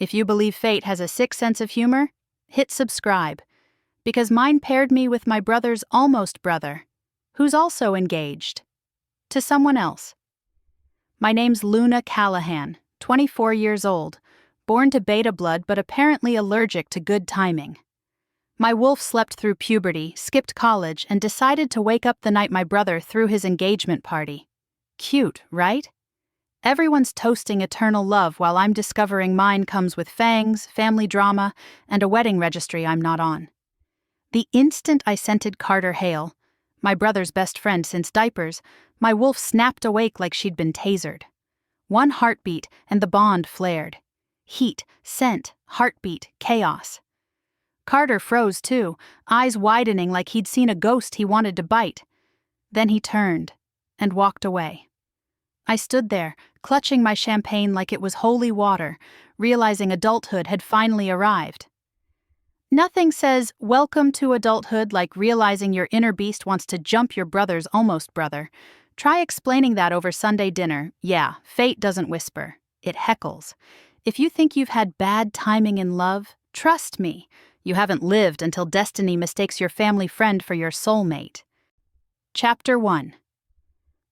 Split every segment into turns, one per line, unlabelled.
If you believe fate has a sick sense of humor, hit subscribe, because mine paired me with my brother's almost brother, who's also engaged. To someone else. My name's Luna Callahan, 24 years old, born to beta blood but apparently allergic to good timing. My wolf slept through puberty, skipped college, and decided to wake up the night my brother threw his engagement party. Cute, right? Everyone's toasting eternal love while I'm discovering mine comes with fangs, family drama, and a wedding registry I'm not on. The instant I scented Carter Hale, my brother's best friend since diapers, my wolf snapped awake like she'd been tasered. One heartbeat and the bond flared. Heat, scent, heartbeat, chaos. Carter froze too, eyes widening like he'd seen a ghost he wanted to bite. Then he turned and walked away. I stood there, clutching my champagne like it was holy water, realizing adulthood had finally arrived. Nothing says, "Welcome to adulthood," like realizing your inner beast wants to jump your brother's almost brother. Try explaining that over Sunday dinner. Yeah, fate doesn't whisper. It heckles. If you think you've had bad timing in love, trust me, you haven't lived until destiny mistakes your family friend for your soulmate. Chapter 1.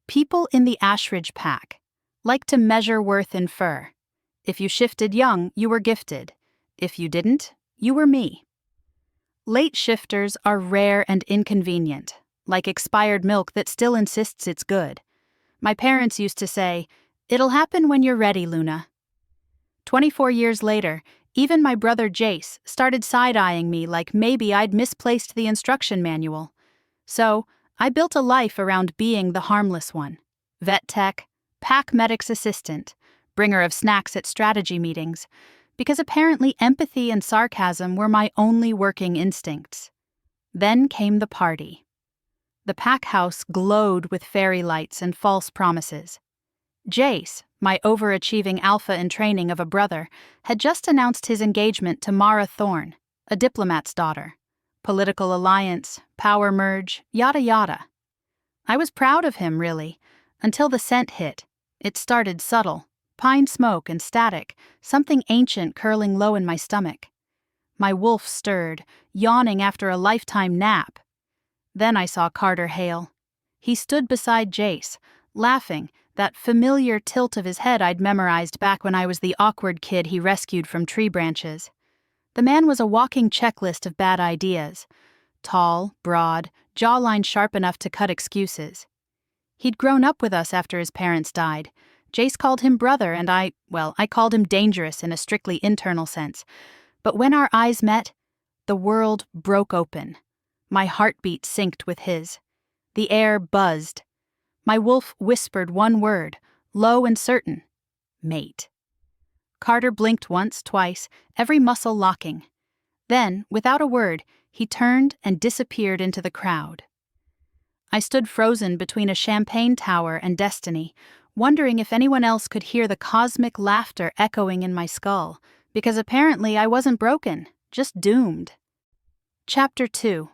People in the Ashridge pack like to measure worth in fur. If you shifted young, you were gifted. If you didn't, you were me. Late shifters are rare and inconvenient, like expired milk that still insists it's good. My parents used to say, "It'll happen when you're ready, Luna." 24 years later, even my brother Jace started side-eyeing me like maybe I'd misplaced the instruction manual. So, I built a life around being the harmless one. Vet tech, pack medic's assistant, bringer of snacks at strategy meetings, because apparently empathy and sarcasm were my only working instincts. Then came the party. The pack house glowed with fairy lights and false promises. Jace, my overachieving alpha in training of a brother, had just announced his engagement to Mara Thorne, a diplomat's daughter. Political alliance, power merge, yada yada. I was proud of him, really, until the scent hit. It started subtle, pine smoke and static, something ancient curling low in my stomach. My wolf stirred, yawning after a lifetime nap. Then I saw Carter Hale. He stood beside Jace, laughing, that familiar tilt of his head I'd memorized back when I was the awkward kid he rescued from tree branches. The man was a walking checklist of bad ideas. Tall, broad, jawline sharp enough to cut excuses. He'd grown up with us after his parents died. Jace called him brother and I called him dangerous in a strictly internal sense. But when our eyes met, the world broke open. My heartbeat synced with his. The air buzzed. My wolf whispered one word, low and certain. Mate. Carter blinked once, twice, every muscle locking. Then, without a word, he turned and disappeared into the crowd. I stood frozen between a champagne tower and destiny, wondering if anyone else could hear the cosmic laughter echoing in my skull, because apparently I wasn't broken, just doomed. Chapter 2.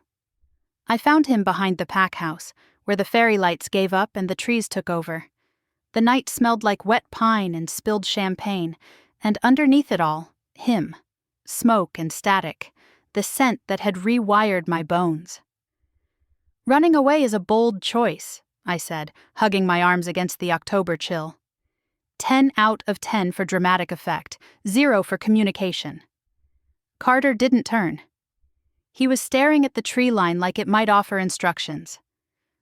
I found him behind the pack house, where the fairy lights gave up and the trees took over. The night smelled like wet pine and spilled champagne, and underneath it all, him. Smoke and static, the scent that had rewired my bones. "Running away is a bold choice," I said, hugging my arms against the October chill. 10 out of 10 for dramatic effect, 0 for communication. Carter didn't turn. He was staring at the tree line like it might offer instructions.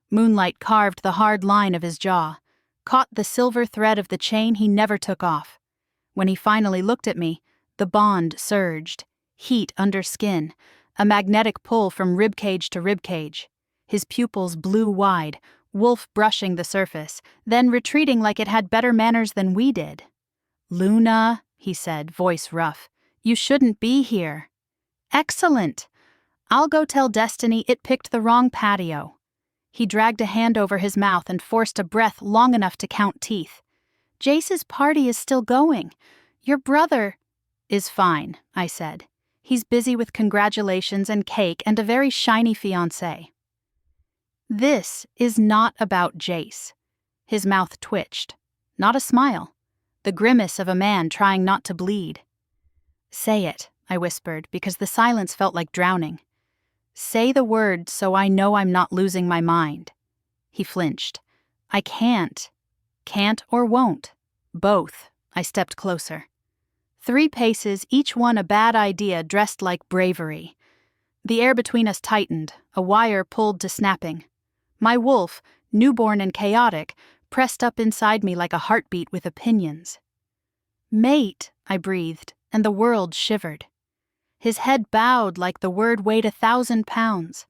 Moonlight carved the hard line of his jaw, caught the silver thread of the chain he never took off. When he finally looked at me, the bond surged, heat under skin, a magnetic pull from ribcage to ribcage. His pupils blew wide, wolf brushing the surface, then retreating like it had better manners than we did. "Luna," he said, voice rough, "you shouldn't be here." "Excellent. I'll go tell Destiny it picked the wrong patio." He dragged a hand over his mouth and forced a breath long enough to count teeth. "Jace's party is still going. Your brother is fine," I said. "He's busy with congratulations and cake and a very shiny fiancé." This is not about Jace. His mouth twitched. Not a smile. The grimace of a man trying not to bleed. Say it, I whispered, because the silence felt like drowning. Say the word so I know I'm not losing my mind. He flinched. I can't. Can't or won't. Both. I stepped closer. 3 paces, each one a bad idea dressed like bravery. The air between us tightened, a wire pulled to snapping. My wolf, newborn and chaotic, pressed up inside me like a heartbeat with opinions. Mate, I breathed, and the world shivered. His head bowed like the word weighed 1,000 pounds.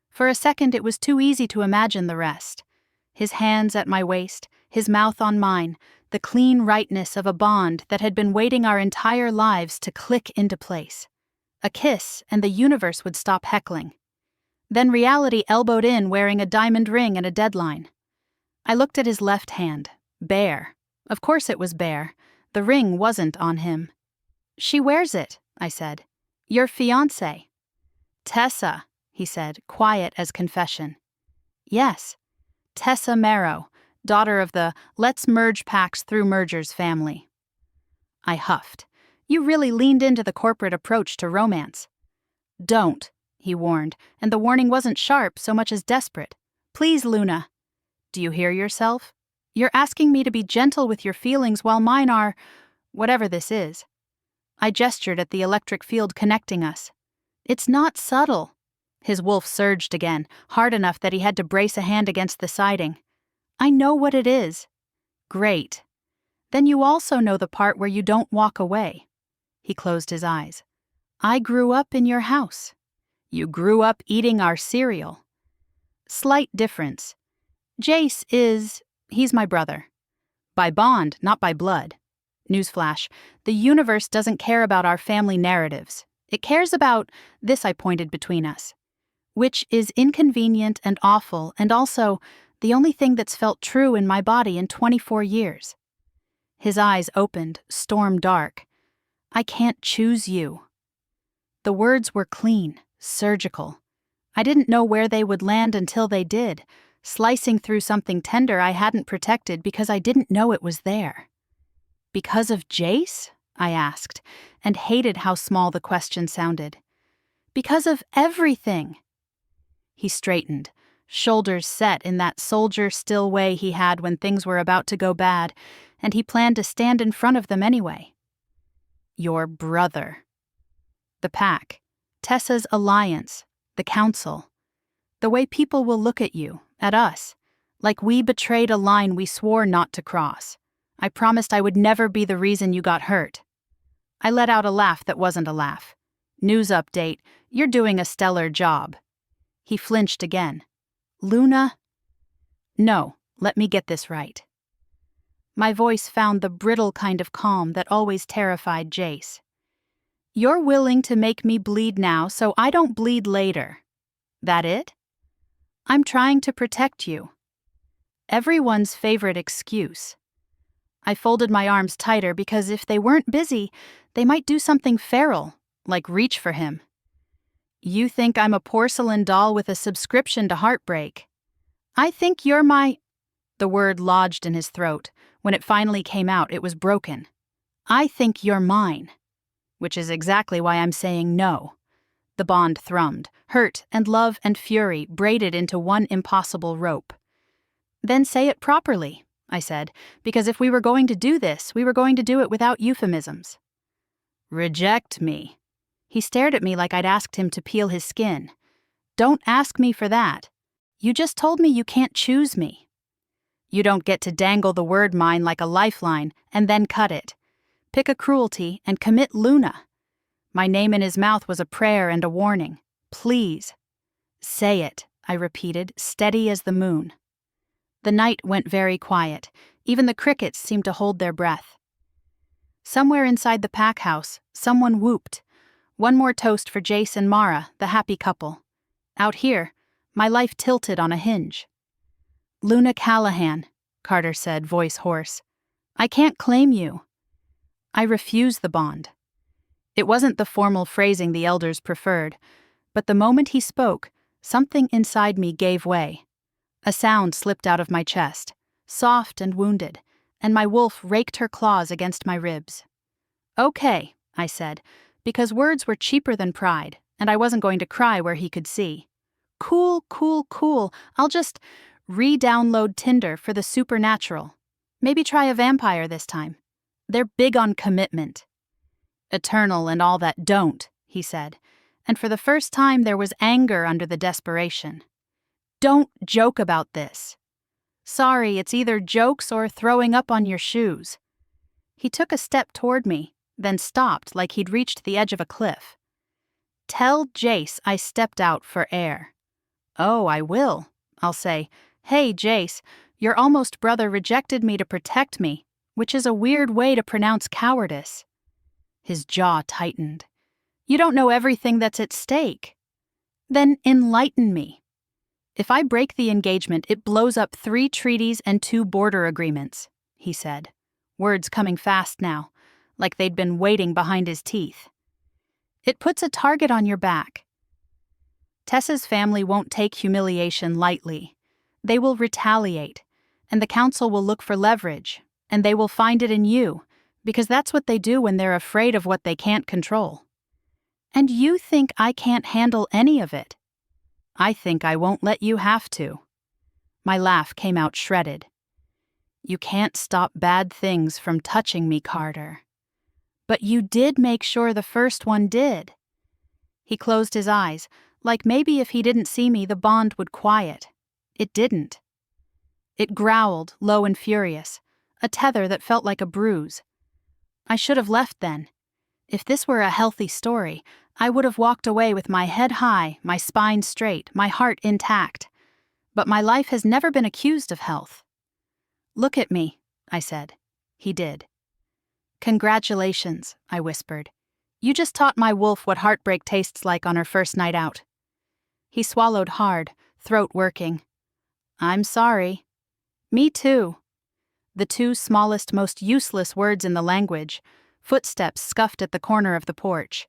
For a second it was too easy to imagine the rest. His hands at my waist, his mouth on mine, the clean rightness of a bond that had been waiting our entire lives to click into place. A kiss, and the universe would stop heckling. Then reality elbowed in wearing a diamond ring and a deadline. I looked at his left hand. Bare. Of course it was bare. The ring wasn't on him. She wears it, I said. Your fiancé. Tessa, he said, quiet as confession. Yes. Tessa Marrow, daughter of the let's merge packs through mergers family. I huffed. You really leaned into the corporate approach to romance. Don't, he warned, and the warning wasn't sharp so much as desperate. Please, Luna. Do you hear yourself? You're asking me to be gentle with your feelings while mine are, whatever this is. I gestured at the electric field connecting us. It's not subtle. His wolf surged again, hard enough that he had to brace a hand against the siding. I know what it is. Great. Then you also know the part where you don't walk away. He closed his eyes. I grew up in your house. You grew up eating our cereal. Slight difference. Jace he's my brother. By bond, not by blood. Newsflash, the universe doesn't care about our family narratives. It cares about, this I pointed between us, which is inconvenient and awful and also the only thing that's felt true in my body in 24 years. His eyes opened, storm dark. I can't choose you. The words were clean, surgical. I didn't know where they would land until they did, slicing through something tender I hadn't protected because I didn't know it was there. Because of Jace? I asked, and hated how small the question sounded. Because of everything. He straightened, shoulders set in that soldier-still way he had when things were about to go bad, and he planned to stand in front of them anyway. Your brother. The pack. Tessa's alliance. The council. The way people will look at you, at us, like we betrayed a line we swore not to cross. I promised I would never be the reason you got hurt. I let out a laugh that wasn't a laugh. News update, you're doing a stellar job. He flinched again. Luna? No, let me get this right. My voice found the brittle kind of calm that always terrified Jace. You're willing to make me bleed now so I don't bleed later. That it? I'm trying to protect you. Everyone's favorite excuse. I folded my arms tighter because if they weren't busy, they might do something feral, like reach for him. You think I'm a porcelain doll with a subscription to Heartbreak. I think you're my... The word lodged in his throat. When it finally came out, it was broken. I think you're mine. Which is exactly why I'm saying no. The bond thrummed, hurt and love and fury braided into one impossible rope. Then say it properly, I said, because if we were going to do this, we were going to do it without euphemisms. Reject me. He stared at me like I'd asked him to peel his skin. Don't ask me for that. You just told me you can't choose me. You don't get to dangle the word mine like a lifeline and then cut it. Pick a cruelty and commit Luna. My name in his mouth was a prayer and a warning. Please. Say it, I repeated, steady as the moon. The night went very quiet. Even the crickets seemed to hold their breath. Somewhere inside the pack house, someone whooped. One more toast for Jace and Mara, the happy couple. Out here, my life tilted on a hinge. Luna Callahan, Carter said, voice hoarse. I can't claim you. I refuse the bond. It wasn't the formal phrasing the elders preferred, but the moment he spoke, something inside me gave way. A sound slipped out of my chest, soft and wounded, and my wolf raked her claws against my ribs. Okay, I said, because words were cheaper than pride, and I wasn't going to cry where he could see. Cool, cool, cool. I'll just re-download Tinder for the supernatural. Maybe try a vampire this time. They're big on commitment. Eternal and all that don't, he said, and for the first time there was anger under the desperation. Don't joke about this. Sorry, it's either jokes or throwing up on your shoes. He took a step toward me, then stopped like he'd reached the edge of a cliff. Tell Jace I stepped out for air. Oh, I will. I'll say, hey, Jace, your almost brother rejected me to protect me, which is a weird way to pronounce cowardice. His jaw tightened. You don't know everything that's at stake. Then enlighten me. If I break the engagement, it blows up 3 treaties and 2 border agreements, he said, words coming fast now, like they'd been waiting behind his teeth. It puts a target on your back. Tessa's family won't take humiliation lightly. They will retaliate, and the council will look for leverage, and they will find it in you, because that's what they do when they're afraid of what they can't control. And you think I can't handle any of it? I think I won't let you have to. My laugh came out shredded. You can't stop bad things from touching me, Carter. But you did make sure the first one did. He closed his eyes, like maybe if he didn't see me the bond would quiet. It didn't. It growled, low and furious, a tether that felt like a bruise. I should have left then. If this were a healthy story, I would have walked away with my head high, my spine straight, my heart intact. But my life has never been accused of health. Look at me, I said. He did. Congratulations, I whispered. You just taught my wolf what heartbreak tastes like on her first night out. He swallowed hard, throat working. I'm sorry. Me too. The 2 smallest, most useless words in the language. Footsteps scuffed at the corner of the porch.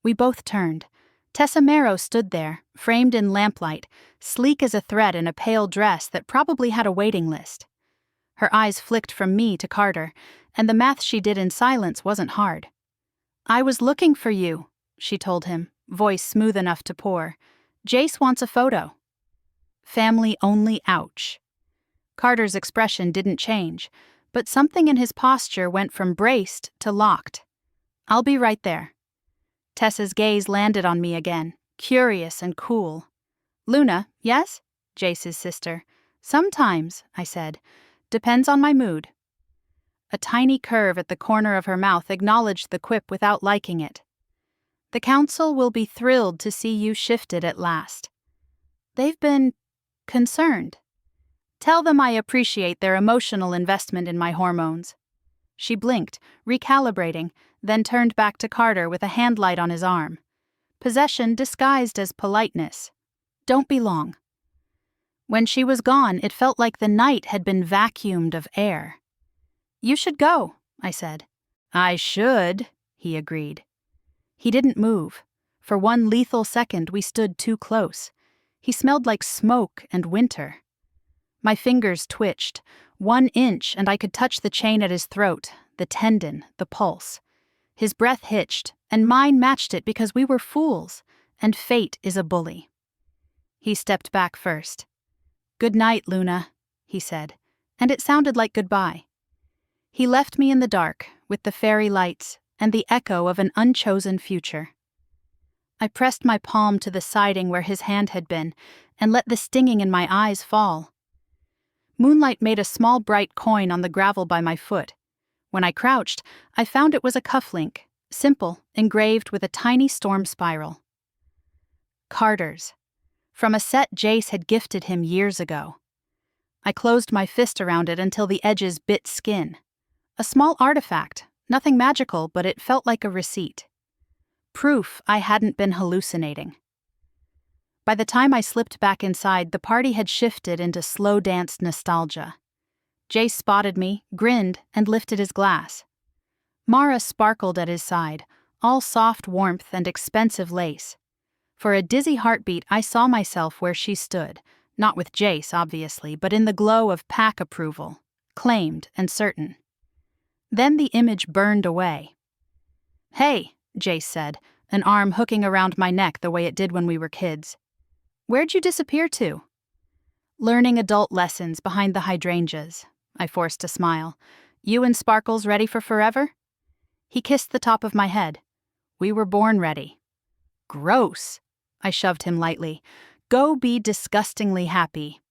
We both turned. Tessa Marrow stood there, framed in lamplight, sleek as a thread in a pale dress that probably had a waiting list. Her eyes flicked from me to Carter, and the math she did in silence wasn't hard. I was looking for you, she told him, voice smooth enough to pour. Jace wants a photo. Family only, ouch. Carter's expression didn't change, but something in his posture went from braced to locked. I'll be right there. Tessa's gaze landed on me again, curious and cool. Luna, yes? Jace's sister. Sometimes, I said. Depends on my mood. A tiny curve at the corner of her mouth acknowledged the quip without liking it. The council will be thrilled to see you shifted at last. They've been concerned. Tell them I appreciate their emotional investment in my hormones. She blinked, recalibrating, then turned back to Carter with a handlight on his arm. Possession disguised as politeness. Don't be long. When she was gone, it felt like the night had been vacuumed of air. You should go, I said. I should, he agreed. He didn't move. For one lethal second, we stood too close. He smelled like smoke and winter. My fingers twitched. 1 inch, and I could touch the chain at his throat, the tendon, the pulse. His breath hitched, and mine matched it because we were fools, and fate is a bully. He stepped back first. Good night, Luna, he said, and it sounded like goodbye. He left me in the dark, with the fairy lights and the echo of an unchosen future. I pressed my palm to the siding where his hand had been, and let the stinging in my eyes fall. Moonlight made a small bright coin on the gravel by my foot. When I crouched, I found it was a cufflink, simple, engraved with a tiny storm spiral. Carter's, from a set Jace had gifted him years ago. I closed my fist around it until the edges bit skin. A small artifact, nothing magical, but it felt like a receipt. Proof I hadn't been hallucinating. By the time I slipped back inside, the party had shifted into slow-danced nostalgia. Jace spotted me, grinned, and lifted his glass. Mara sparkled at his side, all soft warmth and expensive lace. For a dizzy heartbeat, I saw myself where she stood, not with Jace, obviously, but in the glow of pack approval, claimed and certain. Then the image burned away. Hey, Jace said, an arm hooking around my neck the way it did when we were kids. Where'd you disappear to? Learning adult lessons behind the hydrangeas. I forced a smile. You and Sparkles ready for forever? He kissed the top of my head. We were born ready. Gross. I shoved him lightly. Go be disgustingly happy.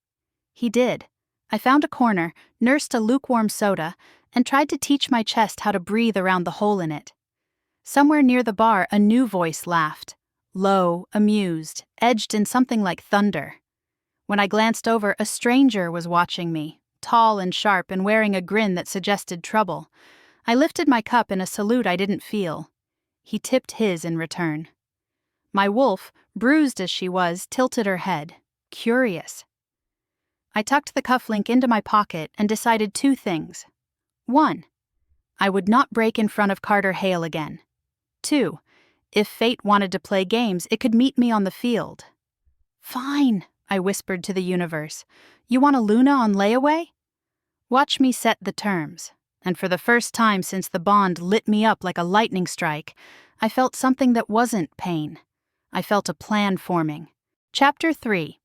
He did. I found a corner, nursed a lukewarm soda, and tried to teach my chest how to breathe around the hole in it. Somewhere near the bar, a new voice laughed. Low, amused, edged in something like thunder. When I glanced over, a stranger was watching me, tall and sharp and wearing a grin that suggested trouble. I lifted my cup in a salute I didn't feel. He tipped his in return. My wolf, bruised as she was, tilted her head, curious. I tucked the cufflink into my pocket and decided 2 things. 1. I would not break in front of Carter Hale again. 2. If fate wanted to play games, it could meet me on the field. Fine, I whispered to the universe. You want a Luna on Layaway? Watch me set the terms. And for the first time since the bond lit me up like a lightning strike, I felt something that wasn't pain. I felt a plan forming. Chapter 3.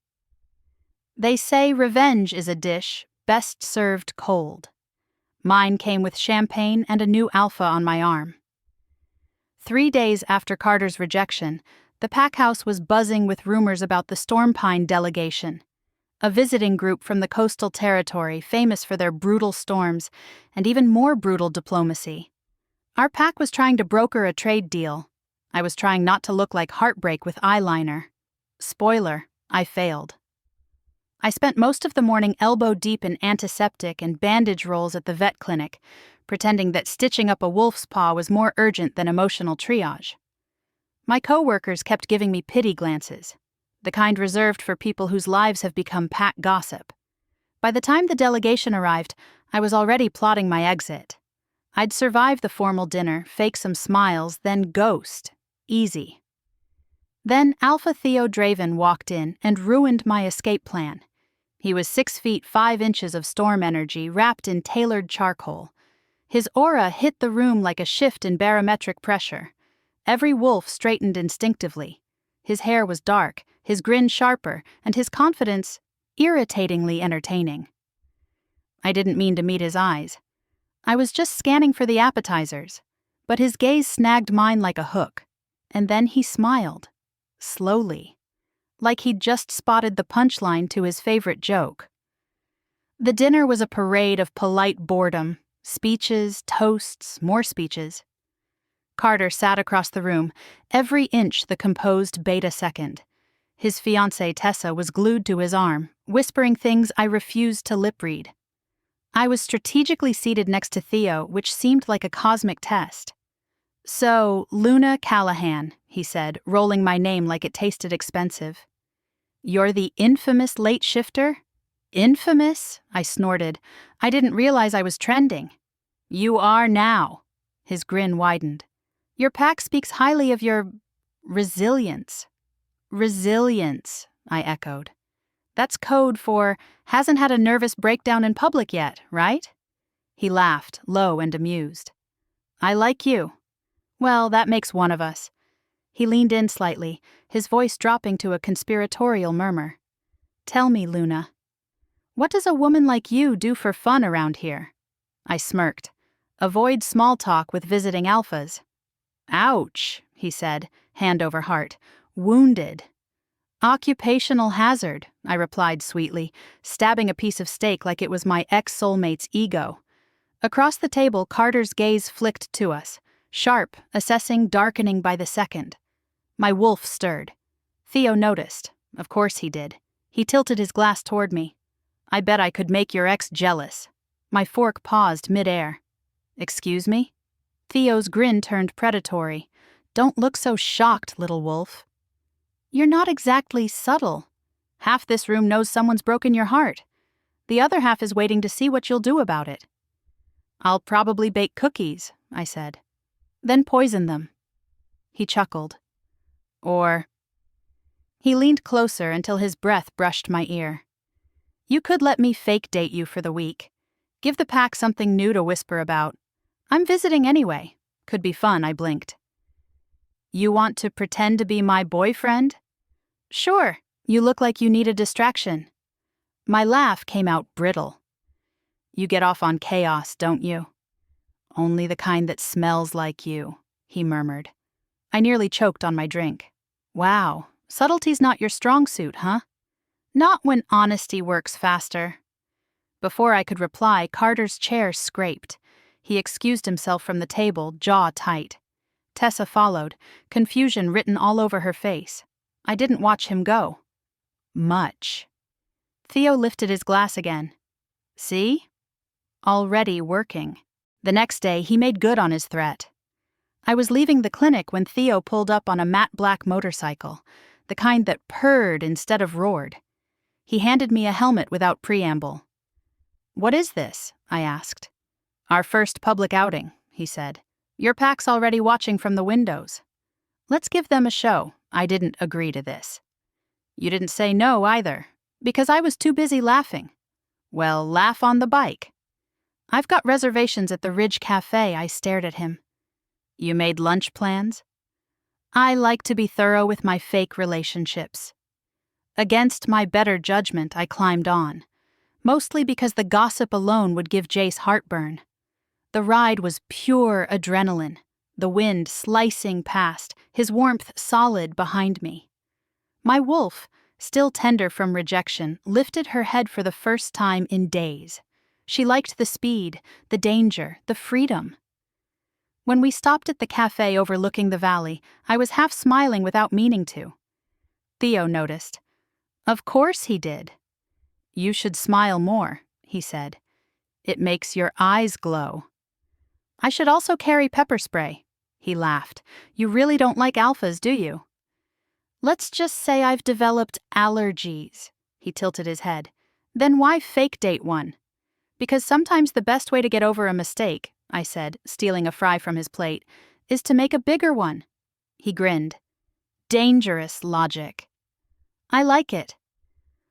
They say revenge is a dish best served cold. Mine came with champagne and a new alpha on my arm. 3 days after Carter's rejection, the pack house was buzzing with rumors about the Stormpine delegation, a visiting group from the coastal territory famous for their brutal storms and even more brutal diplomacy. Our pack was trying to broker a trade deal. I was trying not to look like Heartbreak with eyeliner. Spoiler, I failed. I spent most of the morning elbow-deep in antiseptic and bandage rolls at the vet clinic, pretending that stitching up a wolf's paw was more urgent than emotional triage. My co-workers kept giving me pity glances, the kind reserved for people whose lives have become pack gossip. By the time the delegation arrived, I was already plotting my exit. I'd survive the formal dinner, fake some smiles, then ghost. Easy. Then Alpha Theo Draven walked in and ruined my escape plan. He was 6 feet 5 inches of storm energy wrapped in tailored charcoal. His aura hit the room like a shift in barometric pressure. Every wolf straightened instinctively. His hair was dark, his grin sharper, and his confidence irritatingly entertaining. I didn't mean to meet his eyes. I was just scanning for the appetizers, but his gaze snagged mine like a hook, and then he smiled, slowly, like he'd just spotted the punchline to his favorite joke. The dinner was a parade of polite boredom, speeches, toasts, more speeches. Carter sat across the room, every inch the composed beta second. His fiancée Tessa was glued to his arm, whispering things I refused to lip read. I was strategically seated next to Theo, which seemed like a cosmic test. So, Luna Callahan, he said, rolling my name like it tasted expensive. You're the infamous late shifter? Infamous? I snorted. I didn't realize I was trending. You are now. His grin widened. Your pack speaks highly of your resilience. Resilience, I echoed. That's code for hasn't had a nervous breakdown in public yet, right? He laughed, low and amused. I like you. Well, that makes one of us. He leaned in slightly, his voice dropping to a conspiratorial murmur. Tell me, Luna, what does a woman like you do for fun around here? I smirked. Avoid small talk with visiting alphas. Ouch, he said, hand over heart. Wounded. Occupational hazard, I replied sweetly, stabbing a piece of steak like it was my ex-soulmate's ego. Across the table, Carter's gaze flicked to us, sharp, assessing, darkening by the second. My wolf stirred. Theo noticed. Of course he did. He tilted his glass toward me. I bet I could make your ex jealous. My fork paused mid-air. Excuse me? Theo's grin turned predatory. Don't look so shocked, little wolf. You're not exactly subtle. Half this room knows someone's broken your heart. The other half is waiting to see what you'll do about it. I'll probably bake cookies, I said. Then poison them. He chuckled. Or... He leaned closer until his breath brushed my ear. You could let me fake date you for the week. Give the pack something new to whisper about. I'm visiting anyway. Could be fun, I blinked. You want to pretend to be my boyfriend? Sure, you look like you need a distraction. My laugh came out brittle. You get off on chaos, don't you? Only the kind that smells like you, he murmured. I nearly choked on my drink. Wow, subtlety's not your strong suit, huh? Not when honesty works faster. Before I could reply, Carter's chair scraped. He excused himself from the table, jaw tight. Tessa followed, confusion written all over her face. I didn't watch him go. Much. Theo lifted his glass again. See? Already working. The next day, he made good on his threat. I was leaving the clinic when Theo pulled up on a matte black motorcycle, the kind that purred instead of roared. He handed me a helmet without preamble. What is this? I asked. Our first public outing, he said. Your pack's already watching from the windows. Let's give them a show. I didn't agree to this. You didn't say no either, because I was too busy laughing. Well, laugh on the bike. I've got reservations at the Ridge Cafe, I stared at him. You made lunch plans? I like to be thorough with my fake relationships. Against my better judgment, I climbed on, mostly because the gossip alone would give Jace heartburn. The ride was pure adrenaline, the wind slicing past, his warmth solid behind me. My wolf, still tender from rejection, lifted her head for the first time in days. She liked the speed, the danger, the freedom. When we stopped at the cafe overlooking the valley, I was half smiling without meaning to. Theo noticed. Of course he did. You should smile more, he said. It makes your eyes glow. I should also carry pepper spray, he laughed. You really don't like alphas, do you? Let's just say I've developed allergies, he tilted his head. Then why fake date one? Because sometimes the best way to get over a mistake, I said, stealing a fry from his plate, is to make a bigger one. He grinned. Dangerous logic. I like it.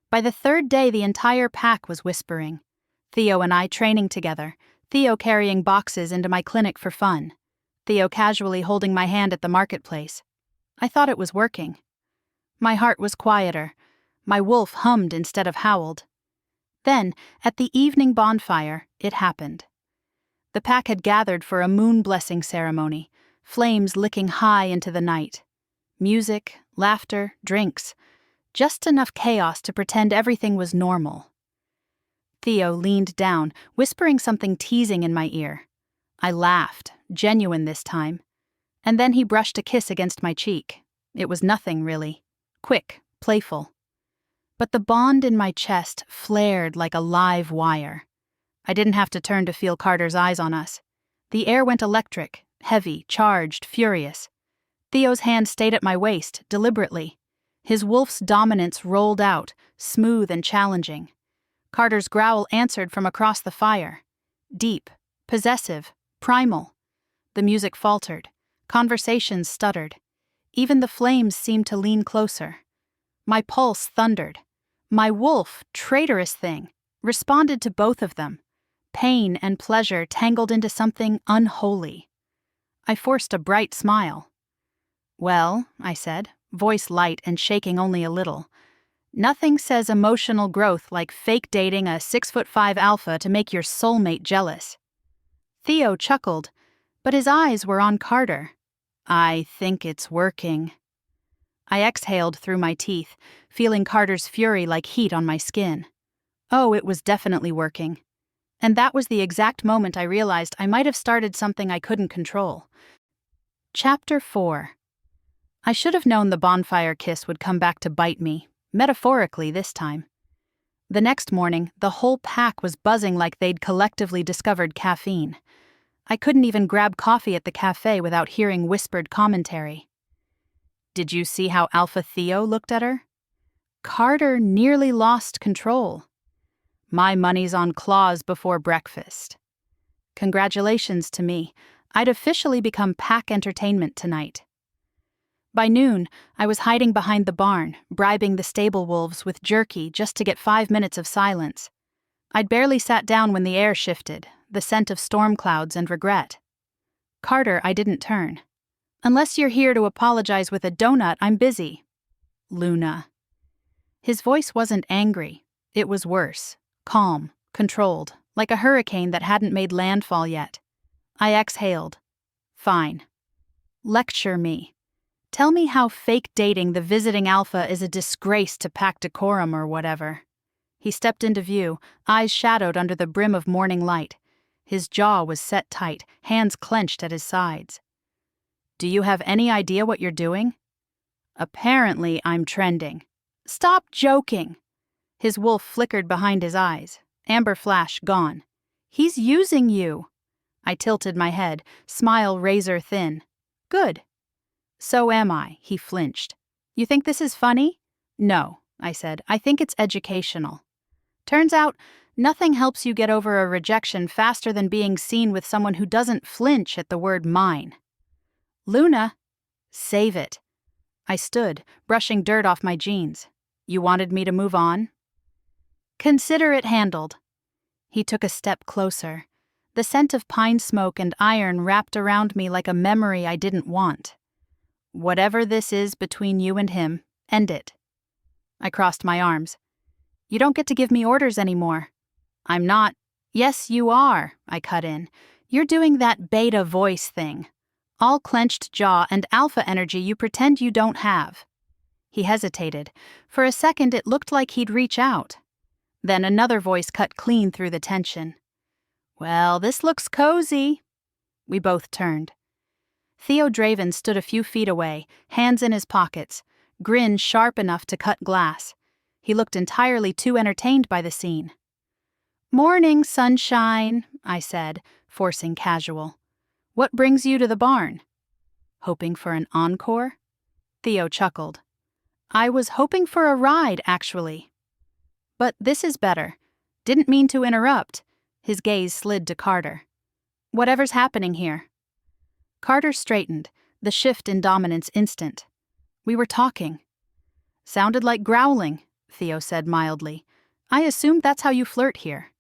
By the third day, the entire pack was whispering. Theo and I training together, Theo carrying boxes into my clinic for fun, Theo casually holding my hand at the marketplace. I thought it was working. My heart was quieter. My wolf hummed instead of howled. Then, at the evening bonfire, it happened. The pack had gathered for a moon blessing ceremony, flames licking high into the night. Music, laughter, drinks. Just enough chaos to pretend everything was normal. Theo leaned down, whispering something teasing in my ear. I laughed, genuine this time. And then he brushed a kiss against my cheek. It was nothing, really. Quick, playful. But the bond in my chest flared like a live wire. I didn't have to turn to feel Carter's eyes on us. The air went electric, heavy, charged, furious. Theo's hand stayed at my waist, deliberately. His wolf's dominance rolled out, smooth and challenging. Carter's growl answered from across the fire. Deep, possessive, primal. The music faltered. Conversations stuttered. Even the flames seemed to lean closer. My pulse thundered. My wolf, traitorous thing, responded to both of them. Pain and pleasure tangled into something unholy. I forced a bright smile. Well, I said, voice light and shaking only a little. Nothing says emotional growth like fake dating a 6'5" alpha to make your soulmate jealous. Theo chuckled, but his eyes were on Carter. I think it's working. I exhaled through my teeth, feeling Carter's fury like heat on my skin. Oh, it was definitely working. And that was the exact moment I realized I might have started something I couldn't control. Chapter 4. I should have known the bonfire kiss would come back to bite me, metaphorically this time. The next morning, the whole pack was buzzing like they'd collectively discovered caffeine. I couldn't even grab coffee at the cafe without hearing whispered commentary. Did you see how Alpha Theo looked at her? Carter nearly lost control. My money's on claws before breakfast. Congratulations to me. I'd officially become pack entertainment tonight. By noon, I was hiding behind the barn, bribing the stable wolves with jerky just to get 5 minutes of silence. I'd barely sat down when the air shifted, the scent of storm clouds and regret. Carter, I didn't turn. Unless you're here to apologize with a donut, I'm busy. Luna. His voice wasn't angry. It was worse. Calm, controlled, like a hurricane that hadn't made landfall yet. I exhaled. Fine. Lecture me. Tell me how fake dating the visiting alpha is a disgrace to pack decorum or whatever. He stepped into view, eyes shadowed under the brim of morning light. His jaw was set tight, hands clenched at his sides. Do you have any idea what you're doing? Apparently, I'm trending. Stop joking. His wolf flickered behind his eyes. Amber flash gone. He's using you. I tilted my head, smile razor thin. Good. So am I, he flinched. You think this is funny? No, I said. I think it's educational. Turns out, nothing helps you get over a rejection faster than being seen with someone who doesn't flinch at the word mine. Luna, save it. I stood, brushing dirt off my jeans. You wanted me to move on? Consider it handled. He took a step closer. The scent of pine smoke and iron wrapped around me like a memory I didn't want. Whatever this is between you and him, end it. I crossed my arms. You don't get to give me orders anymore. I'm not. Yes, you are, I cut in. You're doing that beta voice thing. All clenched jaw and alpha energy you pretend you don't have. He hesitated. For a second it looked like he'd reach out. Then another voice cut clean through the tension. Well, this looks cozy. We both turned. Theo Draven stood a few feet away, hands in his pockets, grin sharp enough to cut glass. He looked entirely too entertained by the scene. Morning, sunshine, I said, forcing casual. What brings you to the barn? Hoping for an encore? Theo chuckled. I was hoping for a ride, actually. But this is better. Didn't mean to interrupt. His gaze slid to Carter. Whatever's happening here. Carter straightened, the shift in dominance instant. We were talking. Sounded like growling, Theo said mildly. I assumed that's how you flirt here.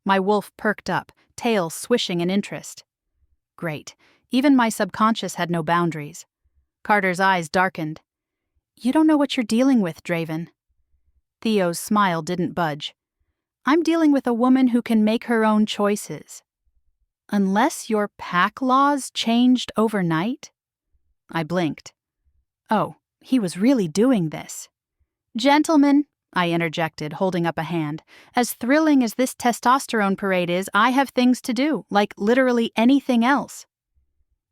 My wolf perked up, tail swishing in interest. Great. Even my subconscious had no boundaries. Carter's eyes darkened. You don't know what you're dealing with, Draven. Theo's smile didn't budge. I'm dealing with a woman who can make her own choices. Unless your pack laws changed overnight? I blinked. Oh, he was really doing this. Gentlemen, I interjected, holding up a hand. As thrilling as this testosterone parade is, I have things to do, like literally anything else.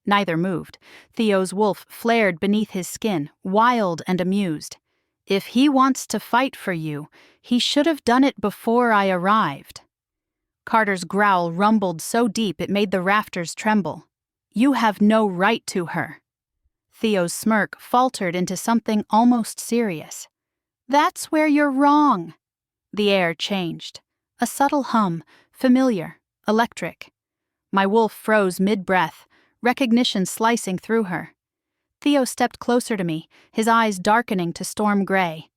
Neither moved. Theo's wolf flared beneath his skin, wild and amused. If he wants to fight for you, he should have done it before I arrived. Carter's growl rumbled so deep it made the rafters tremble. You have no right to her. Theo's smirk faltered into something almost serious. That's where you're wrong. The air changed. A subtle hum, familiar, electric. My wolf froze mid-breath, recognition slicing through her. Theo stepped closer to me, his eyes darkening to storm gray.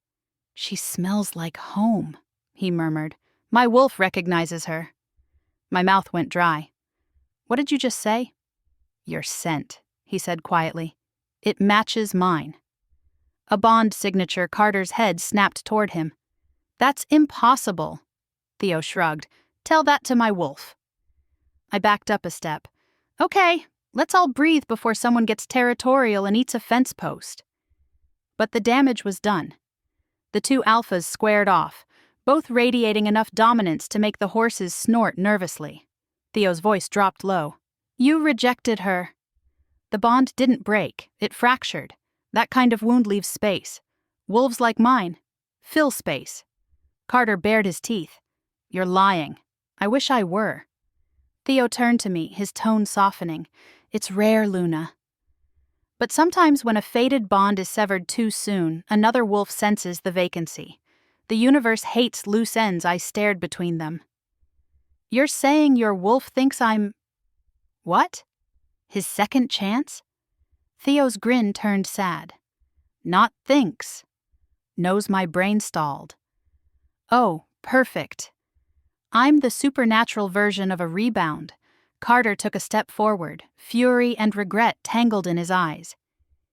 She smells like home, he murmured. My wolf recognizes her. My mouth went dry. What did you just say? Your scent, he said quietly. It matches mine. A bond signature. Carter's head snapped toward him. That's impossible. Theo shrugged. Tell that to my wolf. I backed up a step. Okay, let's all breathe before someone gets territorial and eats a fence post. But the damage was done. The two alphas squared off, both radiating enough dominance to make the horses snort nervously. Theo's voice dropped low. You rejected her. The bond didn't break, it fractured. That kind of wound leaves space. Wolves like mine fill space. Carter bared his teeth. You're lying. I wish I were. Theo turned to me, his tone softening. It's rare, Luna. But sometimes when a fated bond is severed too soon, another wolf senses the vacancy. The universe hates loose ends I stared between them. You're saying your wolf thinks I'm... What? His second chance? Theo's grin turned sad. Not thinks. Knows my brain stalled. Oh, perfect. I'm the supernatural version of a rebound. Carter took a step forward, fury and regret tangled in his eyes.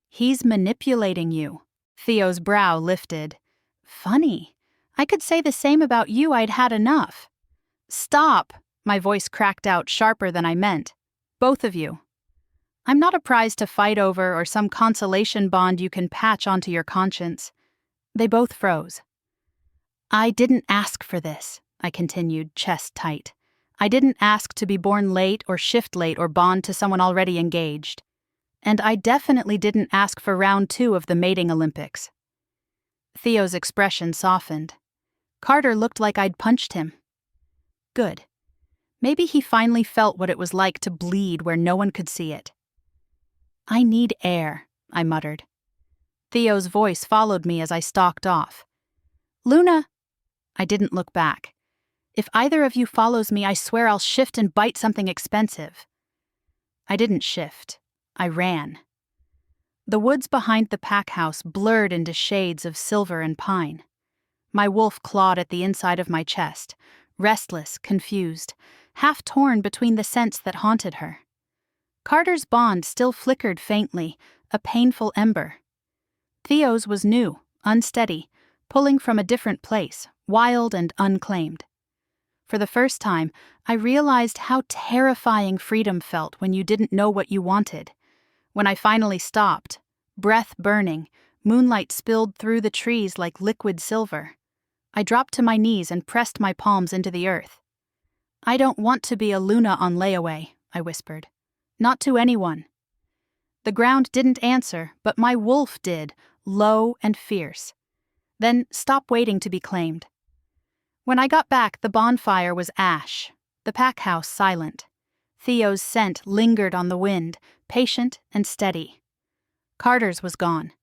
He's manipulating you. Theo's brow lifted. Funny. I could say the same about you. I'd had enough. Stop! My voice cracked out sharper than I meant. Both of you. I'm not a prize to fight over or some consolation bond you can patch onto your conscience. They both froze. I didn't ask for this, I continued, chest tight. I didn't ask to be born late or shift late or bond to someone already engaged. And I definitely didn't ask for round 2 of the mating Olympics. Theo's expression softened. Carter looked like I'd punched him. Good. Maybe he finally felt what it was like to bleed where no one could see it. I need air, I muttered. Theo's voice followed me as I stalked off. Luna! I didn't look back. If either of you follows me, I swear I'll shift and bite something expensive. I didn't shift. I ran. The woods behind the pack house blurred into shades of silver and pine. My wolf clawed at the inside of my chest, restless, confused, half torn between the scents that haunted her. Carter's bond still flickered faintly, a painful ember. Theo's was new, unsteady, pulling from a different place, wild and unclaimed. For the first time, I realized how terrifying freedom felt when you didn't know what you wanted. When I finally stopped, breath burning, moonlight spilled through the trees like liquid silver. I dropped to my knees and pressed my palms into the earth. I don't want to be a Luna on Layaway, I whispered. Not to anyone. The ground didn't answer, but my wolf did, low and fierce. Then stop waiting to be claimed. When I got back, the bonfire was ash, the pack house silent. Theo's scent lingered on the wind, patient and steady. Carter's was gone.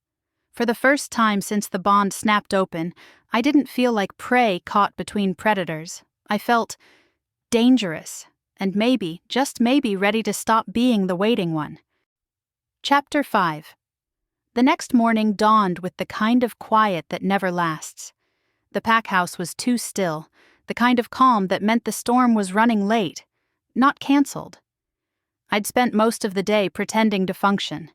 For the first time since the bond snapped open, I didn't feel like prey caught between predators. I felt dangerous, and maybe, just maybe, ready to stop being the waiting one. Chapter 5. The next morning dawned with the kind of quiet that never lasts. The pack house was too still, the kind of calm that meant the storm was running late, not canceled. I'd spent most of the day pretending to function.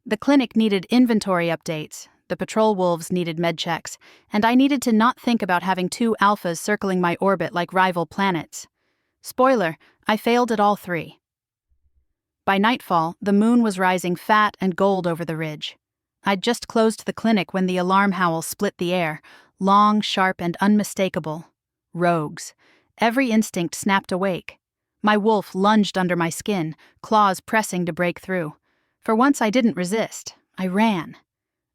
The clinic needed inventory updates, the patrol wolves needed med checks, and I needed to not think about having 2 alphas circling my orbit like rival planets. Spoiler, I failed at all 3. By nightfall, the moon was rising fat and gold over the ridge. I'd just closed the clinic when the alarm howl split the air, long, sharp, and unmistakable. Rogues. Every instinct snapped awake. My wolf lunged under my skin, claws pressing to break through. For once I didn't resist. I ran.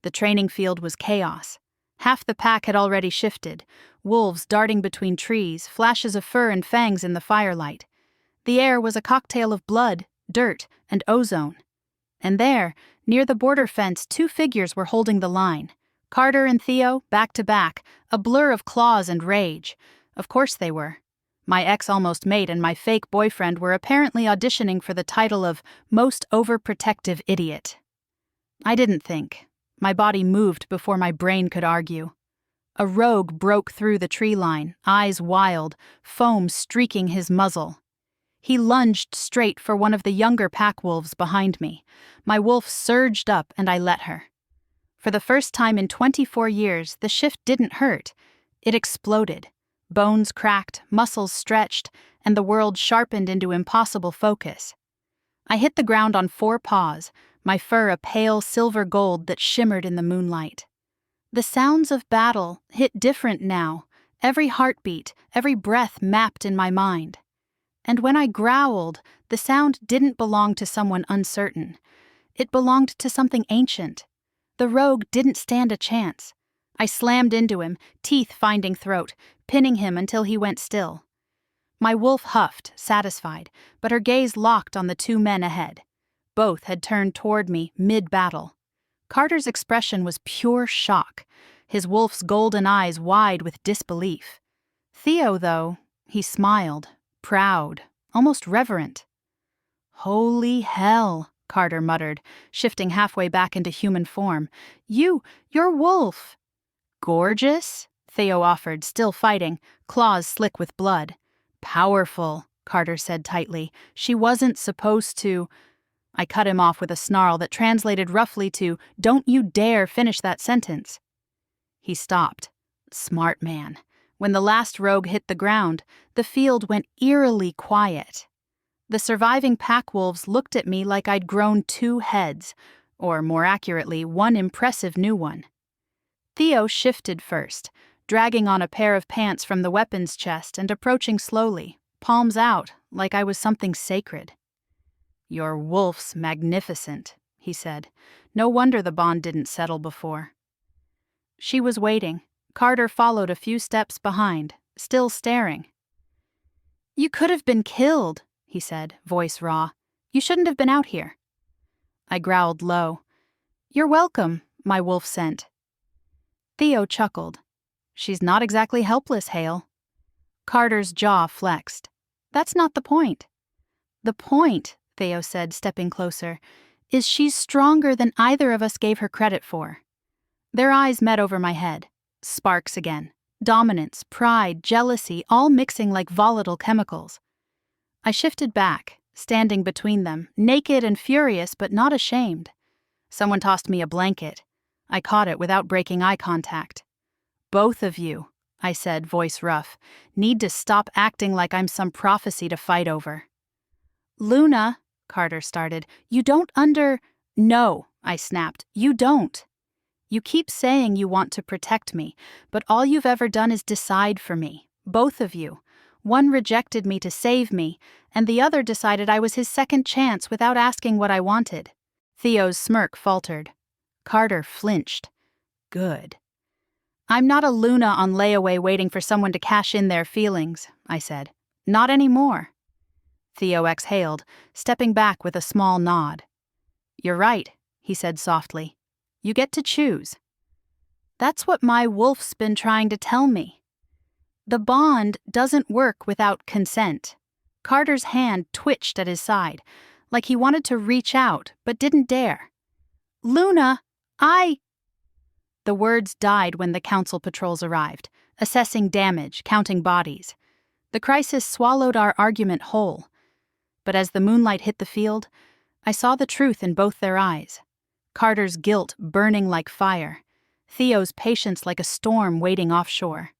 The training field was chaos. Half the pack had already shifted, wolves darting between trees, flashes of fur and fangs in the firelight. The air was a cocktail of blood, dirt, and ozone. And there, near the border fence, 2 figures were holding the line. Carter and Theo, back to back, a blur of claws and rage. Of course they were. My ex-almost mate and my fake boyfriend were apparently auditioning for the title of Most Overprotective Idiot. I didn't think. My body moved before my brain could argue. A rogue broke through the tree line, eyes wild, foam streaking his muzzle. He lunged straight for one of the younger pack wolves behind me. My wolf surged up and I let her. For the first time in 24 years, the shift didn't hurt. It exploded. Bones cracked, muscles stretched, and the world sharpened into impossible focus. I hit the ground on 4 paws, my fur a pale silver gold that shimmered in the moonlight. The sounds of battle hit different now, every heartbeat, every breath mapped in my mind. And when I growled, the sound didn't belong to someone uncertain. It belonged to something ancient. The rogue didn't stand a chance. I slammed into him, teeth finding throat, pinning him until he went still. My wolf huffed, satisfied, but her gaze locked on the 2 men ahead. Both had turned toward me mid-battle. Carter's expression was pure shock, his wolf's golden eyes wide with disbelief. Theo, though, he smiled, proud, almost reverent. Holy hell, Carter muttered, shifting halfway back into human form. You're Wolf. Gorgeous? Theo offered, still fighting, claws slick with blood. Powerful, Carter said tightly. She wasn't supposed to. I cut him off with a snarl that translated roughly to, "Don't you dare finish that sentence." He stopped. Smart man. When the last rogue hit the ground, the field went eerily quiet. The surviving pack wolves looked at me like I'd grown 2 heads, or more accurately, 1 impressive new one. Theo shifted first, dragging on a pair of pants from the weapons chest and approaching slowly, palms out, like I was something sacred. "Your wolf's magnificent," he said. "No wonder the bond didn't settle before." She was waiting. Carter followed a few steps behind, still staring. "You could have been killed," he said, voice raw. "You shouldn't have been out here." I growled low. "You're welcome, my wolf sent." Theo chuckled. "She's not exactly helpless, Hale." Carter's jaw flexed. "That's not the point." "The point," Theo said, stepping closer, "is she's stronger than either of us gave her credit for." Their eyes met over my head. Sparks again. Dominance, pride, jealousy, all mixing like volatile chemicals. I shifted back, standing between them, naked and furious but not ashamed. Someone tossed me a blanket. I caught it without breaking eye contact. "Both of you," I said, voice rough, "need to stop acting like I'm some prophecy to fight over." "Luna," Carter started, "you don't "No," I snapped, "you don't. You keep saying you want to protect me, but all you've ever done is decide for me, both of you. One rejected me to save me, and the other decided I was his second chance without asking what I wanted." Theo's smirk faltered. Carter flinched. Good. "I'm not a Luna on layaway waiting for someone to cash in their feelings," I said. "Not anymore." Theo exhaled, stepping back with a small nod. "You're right," he said softly. "You get to choose." "That's what my wolf's been trying to tell me. The bond doesn't work without consent." Carter's hand twitched at his side, like he wanted to reach out but didn't dare. "Luna, The words died when the council patrols arrived, assessing damage, counting bodies. The crisis swallowed our argument whole. But as the moonlight hit the field, I saw the truth in both their eyes. Carter's guilt burning like fire, Theo's patience like a storm waiting offshore.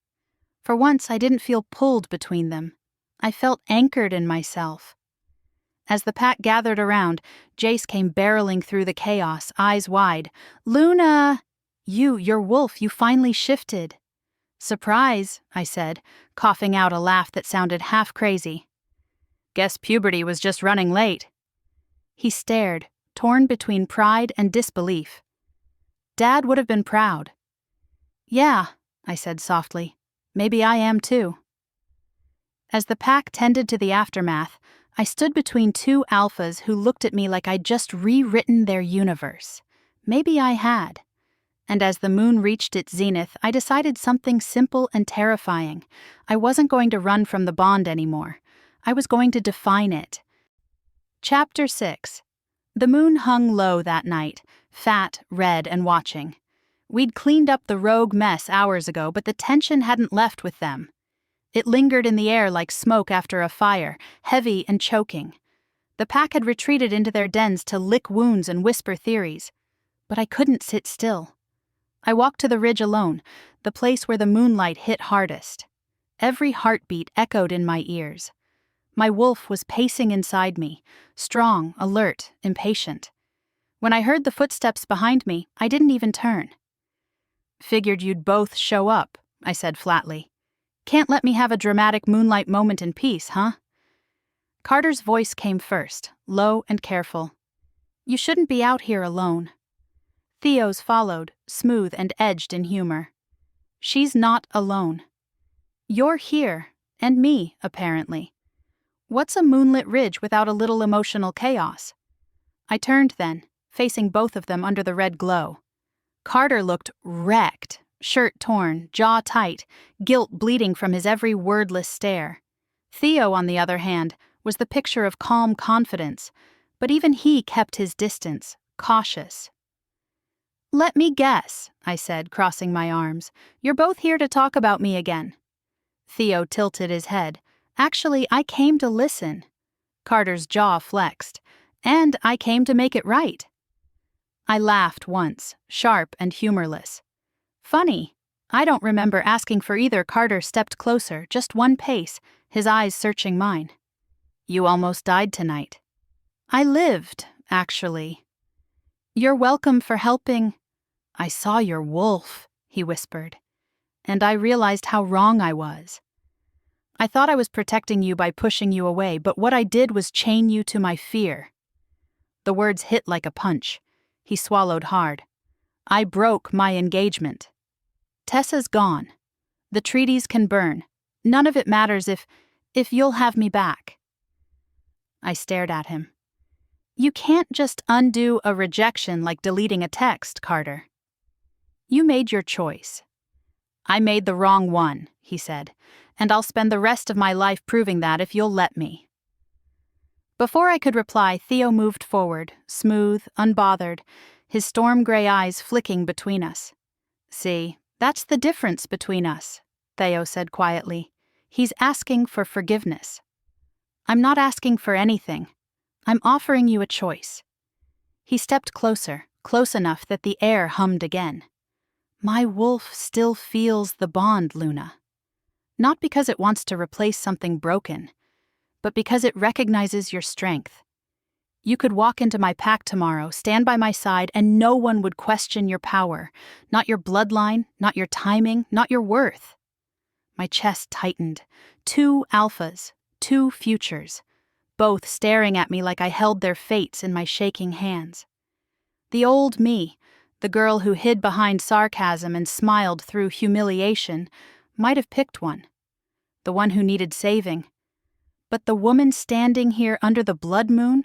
For once, I didn't feel pulled between them. I felt anchored in myself. As the pack gathered around, Jace came barreling through the chaos, eyes wide. "Luna! Your wolf, you finally shifted." "Surprise," I said, coughing out a laugh that sounded half crazy. "Guess puberty was just running late." He stared, torn between pride and disbelief. "Dad would have been proud." "Yeah," I said softly. "Maybe I am too." As the pack tended to the aftermath, I stood between 2 alphas who looked at me like I'd just rewritten their universe. Maybe I had. And as the moon reached its zenith, I decided something simple and terrifying. I wasn't going to run from the bond anymore. I was going to define it. Chapter 6. The moon hung low that night, fat, red, and watching. We'd cleaned up the rogue mess hours ago, but the tension hadn't left with them. It lingered in the air like smoke after a fire, heavy and choking. The pack had retreated into their dens to lick wounds and whisper theories. But I couldn't sit still. I walked to the ridge alone, the place where the moonlight hit hardest. Every heartbeat echoed in my ears. My wolf was pacing inside me, strong, alert, impatient. When I heard the footsteps behind me, I didn't even turn. "Figured you'd both show up," I said flatly. "Can't let me have a dramatic moonlight moment in peace, huh?" Carter's voice came first, low and careful. "You shouldn't be out here alone." Theo's followed, smooth and edged in humor. "She's not alone. You're here, and me, apparently. What's a moonlit ridge without a little emotional chaos?" I turned then, facing both of them under the red glow. Carter looked wrecked, shirt torn, jaw tight, guilt bleeding from his every wordless stare. Theo, on the other hand, was the picture of calm confidence, but even he kept his distance, cautious. "Let me guess," I said, crossing my arms. "You're both here to talk about me again." Theo tilted his head. Actually, I came to listen. Carter's jaw flexed. And I came to make it right. I laughed once, sharp and humorless. Funny. I don't remember asking for either. Carter stepped closer, just one pace, his eyes searching mine. You almost died tonight. I lived, actually. You're welcome for helping. I saw your wolf, he whispered, and I realized how wrong I was. I thought I was protecting you by pushing you away, but what I did was chain you to my fear. The words hit like a punch. He swallowed hard. I broke my engagement. Tessa's gone. The treaties can burn. None of it matters if you'll have me back. I stared at him. You can't just undo a rejection like deleting a text, Carter. You made your choice. I made the wrong one, he said, and I'll spend the rest of my life proving that if you'll let me. Before I could reply, Theo moved forward, smooth, unbothered, his storm-gray eyes flicking between us. See, that's the difference between us, Theo said quietly. He's asking for forgiveness. I'm not asking for anything. I'm offering you a choice. He stepped closer, close enough that the air hummed again. My wolf still feels the bond, Luna. Not because it wants to replace something broken, but because it recognizes your strength. You could walk into my pack tomorrow, stand by my side, and no one would question your power. Not your bloodline, not your timing, not your worth. My chest tightened. 2 alphas, 2 futures, both staring at me like I held their fates in my shaking hands. The old me, the girl who hid behind sarcasm and smiled through humiliation, might have picked one. The one who needed saving. But the woman standing here under the blood moon?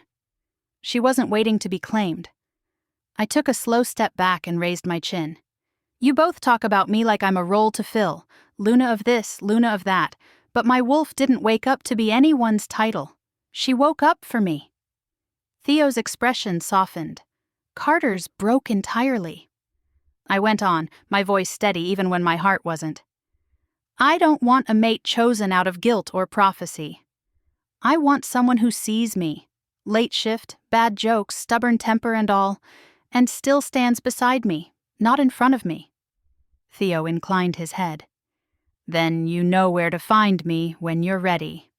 She wasn't waiting to be claimed. I took a slow step back and raised my chin. You both talk about me like I'm a role to fill, Luna of this, Luna of that, but my wolf didn't wake up to be anyone's title. She woke up for me. Theo's expression softened. Carter's broke entirely. I went on, my voice steady even when my heart wasn't. I don't want a mate chosen out of guilt or prophecy. I want someone who sees me, late shift, bad jokes, stubborn temper and all, and still stands beside me, not in front of me. Theo inclined his head. Then you know where to find me when you're ready.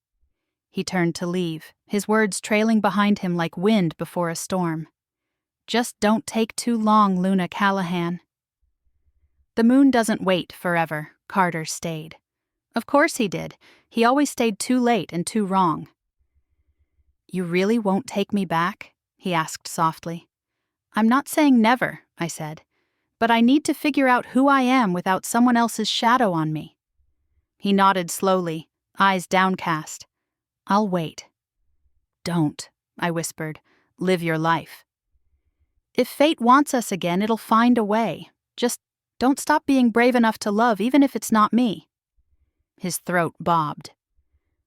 He turned to leave, his words trailing behind him like wind before a storm. Just don't take too long, Luna Callahan. The moon doesn't wait forever, Carter stayed. Of course he did. He always stayed too late and too wrong. You really won't take me back? He asked softly. I'm not saying never, I said, but I need to figure out who I am without someone else's shadow on me. He nodded slowly, eyes downcast. I'll wait. Don't, I whispered. Live your life. If fate wants us again, it'll find a way. Just don't stop being brave enough to love, even if it's not me. His throat bobbed.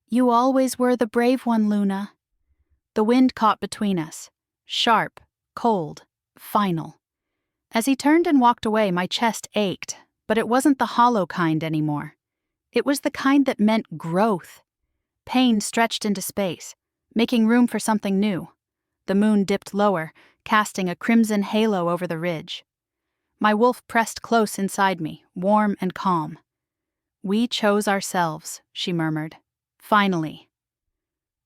You always were the brave one, Luna. The wind caught between us. Sharp, cold, final. As he turned and walked away, my chest ached, but it wasn't the hollow kind anymore. It was the kind that meant growth. Pain stretched into space, making room for something new. The moon dipped lower, casting a crimson halo over the ridge. My wolf pressed close inside me, warm and calm. We chose ourselves, she murmured. Finally.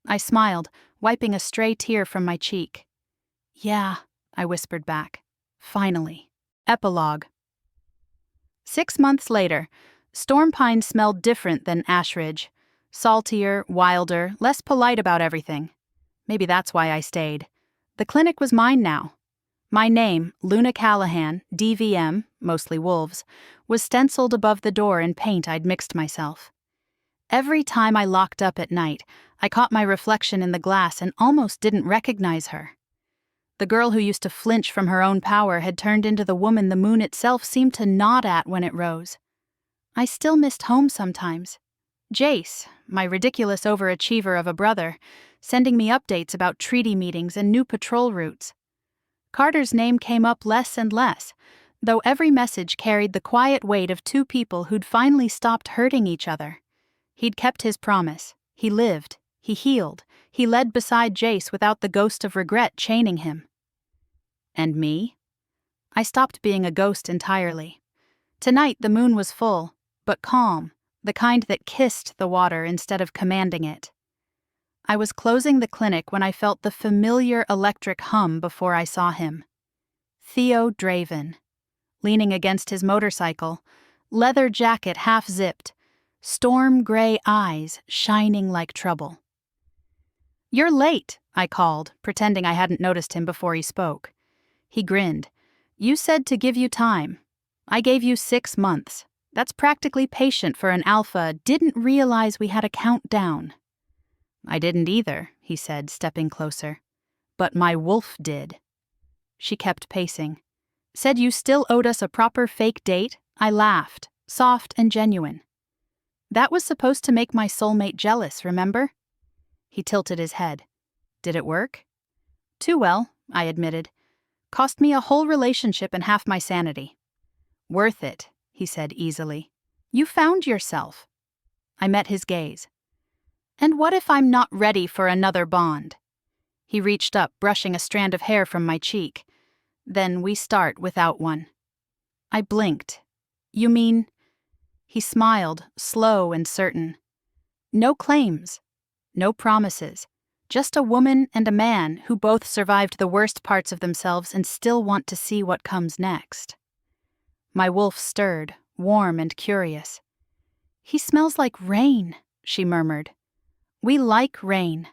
I smiled, wiping a stray tear from my cheek. Yeah, I whispered back. Finally. Epilogue. 6 months later, Storm Pine smelled different than Ashridge. Saltier, wilder, less polite about everything. Maybe that's why I stayed. The clinic was mine now. My name, Luna Callahan, DVM, mostly wolves, was stenciled above the door in paint I'd mixed myself. Every time I locked up at night, I caught my reflection in the glass and almost didn't recognize her. The girl who used to flinch from her own power had turned into the woman the moon itself seemed to nod at when it rose. I still missed home sometimes. Jace, my ridiculous overachiever of a brother, sending me updates about treaty meetings and new patrol routes. Carter's name came up less and less, though every message carried the quiet weight of 2 people who'd finally stopped hurting each other. He'd kept his promise. He lived, he healed, he led beside Jace without the ghost of regret chaining him. And me? I stopped being a ghost entirely. Tonight the moon was full, but calm, the kind that kissed the water instead of commanding it. I was closing the clinic when I felt the familiar electric hum before I saw him. Theo Draven, leaning against his motorcycle, leather jacket half-zipped, storm gray eyes shining like trouble. "You're late," I called, pretending I hadn't noticed him before he spoke. He grinned. "You said to give you time. I gave you 6 months. That's practically patient for an alpha. Didn't realize we had a countdown." "I didn't either," he said, stepping closer. "But my wolf did." She kept pacing. "Said you still owed us a proper fake date?" I laughed, soft and genuine. "That was supposed to make my soulmate jealous, remember?" He tilted his head. "Did it work?" "Too well," I admitted. "Cost me a whole relationship and half my sanity." "Worth it," he said easily. "You found yourself." I met his gaze. "And what if I'm not ready for another bond?" He reached up, brushing a strand of hair from my cheek. "Then we start without one." I blinked. "You mean?" He smiled, slow and certain. "No claims. No promises. Just a woman and a man who both survived the worst parts of themselves and still want to see what comes next." My wolf stirred, warm and curious. "He smells like rain," she murmured. "We like rain."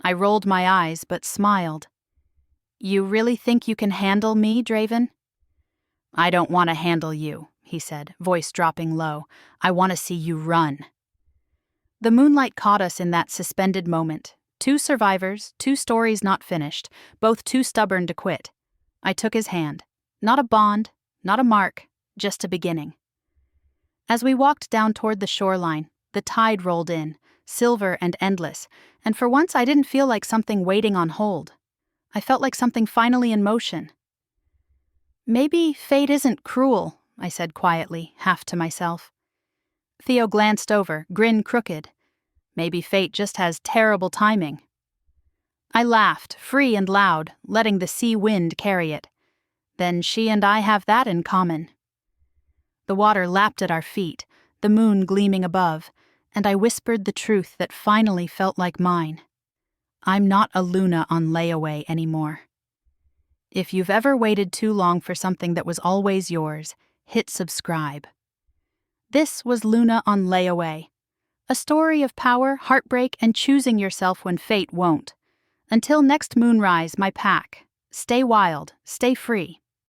I rolled my eyes but smiled. "You really think you can handle me, Draven?" "I don't want to handle you," he said, voice dropping low. "I want to see you run." The moonlight caught us in that suspended moment. 2 survivors, 2 stories not finished, both too stubborn to quit. I took his hand. Not a bond, not a mark, just a beginning. As we walked down toward the shoreline, the tide rolled in, silver and endless, and for once I didn't feel like something waiting on hold. I felt like something finally in motion. "Maybe fate isn't cruel," I said quietly, half to myself. Theo glanced over, grin crooked. "Maybe fate just has terrible timing." I laughed, free and loud, letting the sea wind carry it. Then she and I have that in common. The water lapped at our feet, the moon gleaming above, and I whispered the truth that finally felt like mine. I'm not a Luna on Layaway anymore. If you've ever waited too long for something that was always yours, hit subscribe. This was Luna on Layaway. A story of power, heartbreak, and choosing yourself when fate won't. Until next moonrise, my pack. Stay wild, stay free.